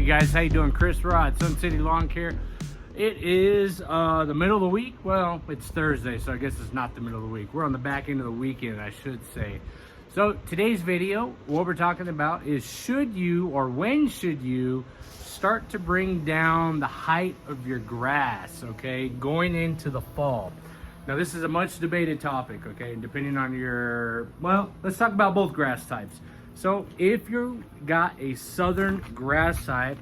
guys, how you doing? Chris Rod, Sun City Lawn Care. It is the middle of the week. Well, it's Thursday, so I guess it's not the middle of the week. We're on the back end of the weekend, I should say. So today's video, what we're talking about is should you or when should you start to bring down the height of your grass, okay, going into the fall. Now this is a much debated topic, okay, depending on your, well, let's talk about both grass types. So if you got a southern grass type,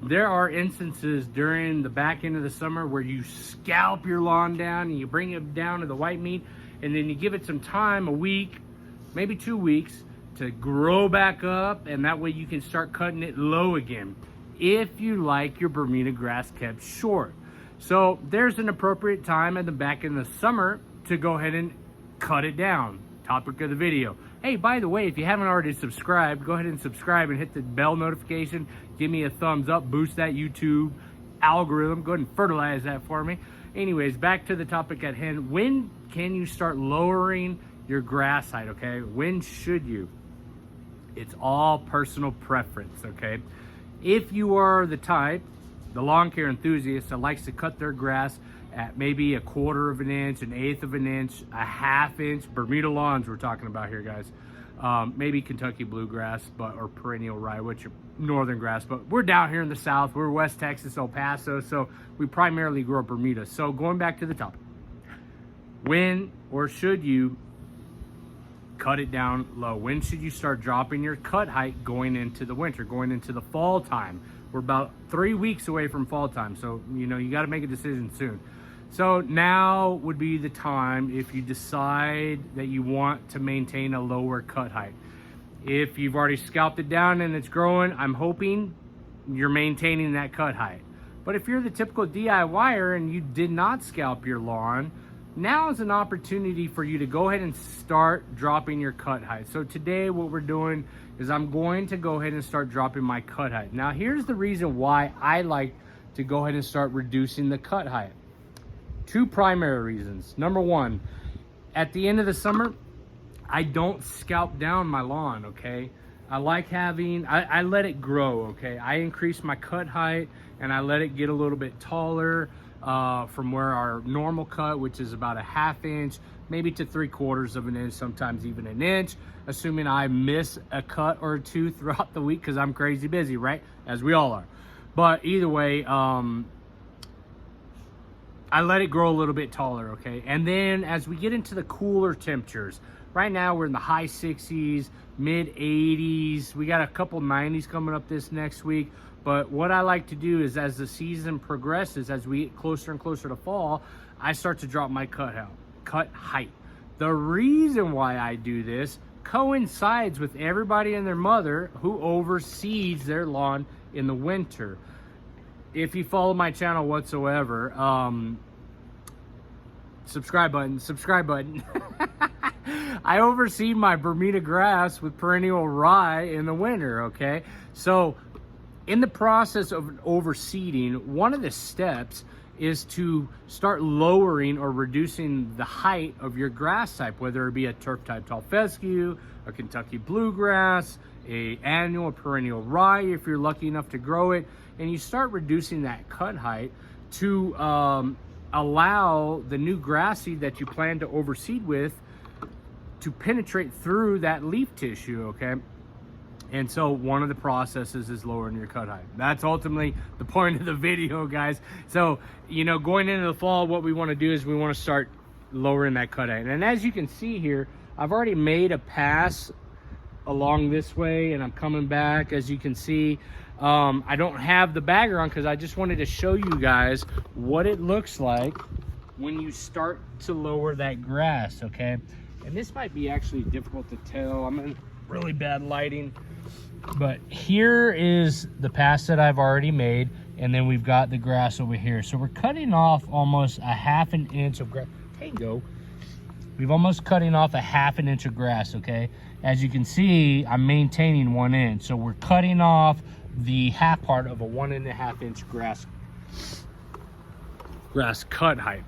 there are instances during the back end of the summer where you scalp your lawn down and you bring it down to the white meat, and then you give it some time, a week, maybe 2 weeks, to grow back up, and that way you can start cutting it low again if you like your Bermuda grass kept short. So there's an appropriate time at the back end of the summer to go ahead and cut it down. Topic of the video. Hey, by the way, if you haven't already subscribed, go ahead and subscribe and hit the bell notification. Give me a thumbs up, boost that YouTube algorithm. Go ahead and fertilize that for me. Anyways, back to the topic at hand. When can you start lowering your grass height, okay? When should you? It's all personal preference, okay? If you are the type, the lawn care enthusiast that likes to cut their grass at maybe 1/4 of an inch, 1/8 of an inch, 1/2 inch, Bermuda lawns we're talking about here, guys. Maybe Kentucky bluegrass, or perennial rye, which are northern grass, but we're down here in the south. We're West Texas, El Paso, so we primarily grow Bermuda. So going back to the topic, when or should you cut it down low? When should you start dropping your cut height going into the winter, going into the fall time? We're about 3 weeks away from fall time, so you know you got to make a decision soon. So now would be the time if you decide that you want to maintain a lower cut height. If you've already scalped it down and it's growing, I'm hoping you're maintaining that cut height. But if you're the typical DIYer and you did not scalp your lawn, now is an opportunity for you to go ahead and start dropping your cut height. So today what we're doing is I'm going to go ahead and start dropping my cut height. Now here's the reason why I like to go ahead and start reducing the cut height. 2 primary reasons. Number 1, at the end of the summer, I don't scalp down my lawn, okay? I like having, I let it grow, okay? I increase my cut height and I let it get a little bit taller from where our normal cut, which is about 1/2 inch, maybe to 3/4 of an inch, sometimes even an inch, assuming I miss a cut or 2 throughout the week because I'm crazy busy, right? As we all are. But either way, I let it grow a little bit taller, okay? And then as we get into the cooler temperatures, right now we're in the high 60s, mid 80s. We got a couple 90s coming up this next week. But what I like to do is as the season progresses, as we get closer and closer to fall, I start to drop my cut height. The reason why I do this coincides with everybody and their mother who overseeds their lawn in the winter. If you follow my channel whatsoever, subscribe button. I overseed my Bermuda grass with perennial rye in the winter, okay? So in the process of overseeding, one of the steps is to start lowering or reducing the height of your grass type, whether it be a turf type tall fescue, a Kentucky bluegrass, a annual perennial rye if you're lucky enough to grow it, and you start reducing that cut height to allow the new grass seed that you plan to overseed with to penetrate through that leaf tissue, okay? And so one of the processes is lowering your cut height. That's ultimately the point of the video, guys. So, you know, going into the fall, what we want to do is we want to start lowering that cut height. And as you can see here, I've already made a pass along this way and I'm coming back. As you can see, I don't have the bagger on because I just wanted to show you guys what it looks like when you start to lower that grass, okay? And this might be actually difficult to tell. I'm in really bad lighting. But here is the pass that I've already made, and then we've got the grass over here. So we're cutting off almost 1/2 an inch of grass. Tango. We've almost cutting off 1/2 an inch of grass, okay? As you can see, I'm maintaining 1 inch. So we're cutting off the half part of a 1.5 inch grass cut height.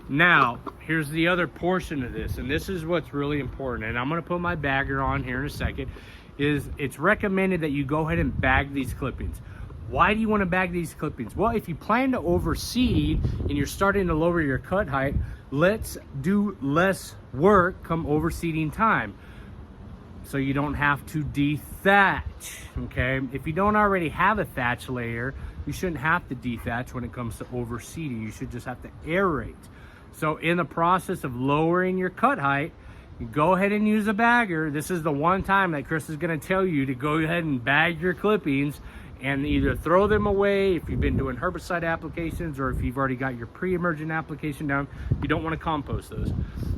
Now, here's the other portion of this, and this is what's really important, and I'm gonna put my bagger on here in a second, is it's recommended that you go ahead and bag these clippings. Why do you want to bag these clippings? Well, if you plan to overseed and you're starting to lower your cut height, let's do less work come overseeding time, so you don't have to de-thatch, okay? If you don't already have a thatch layer, you shouldn't have to de-thatch when it comes to overseeding. You should just have to aerate. So in the process of lowering your cut height, you go ahead and use a bagger. This is the one time that Chris is gonna tell you to go ahead and bag your clippings and either throw them away if you've been doing herbicide applications, or if you've already got your pre-emergent application down. You don't want to compost those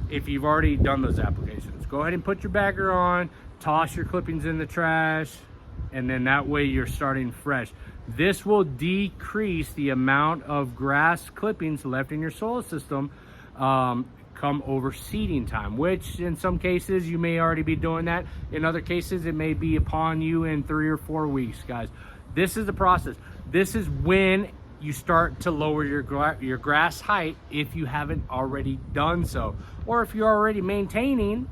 if you've already done those applications. Go ahead and put your bagger on, toss your clippings in the trash, and then that way you're starting fresh. This will decrease the amount of grass clippings left in your soil system come overseeding time, which in some cases you may already be doing that. In other cases, it may be upon you in 3 or 4 weeks, guys. This is the process. This is when you start to lower your grass height if you haven't already done so. Or if you're already maintaining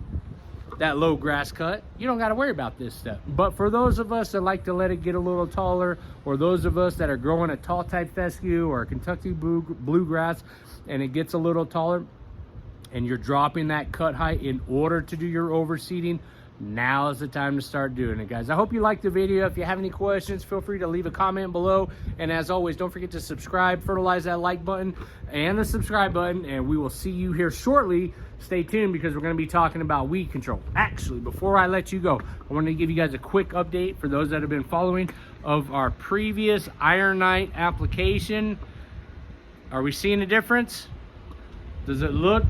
that low grass cut, you don't got to worry about this step. But for those of us that like to let it get a little taller, or those of us that are growing a tall type fescue or a Kentucky bluegrass and it gets a little taller and you're dropping that cut height in order to do your overseeding, now is the time to start doing it, guys. I hope you liked the video. If you have any questions, feel free to leave a comment below. And as always, don't forget to subscribe, fertilize that like button and the subscribe button, and we will see you here shortly. Stay tuned because we're going to be talking about weed control. Actually, before I let you go, I want to give you guys a quick update for those that have been following of our previous Ironite application. Are we seeing a difference? Does it look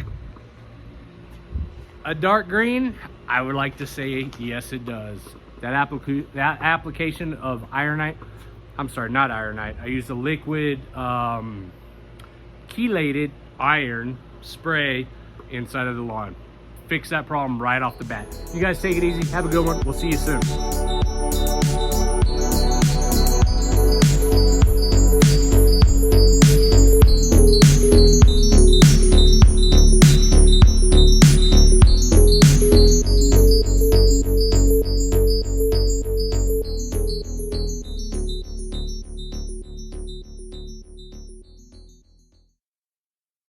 a dark green? I would like to say yes, it does. That application of Ironite, I'm sorry, not Ironite. I used a liquid chelated iron spray inside of the lawn. Fix that problem right off the bat. You guys take it easy. Have a good one. We'll see you soon.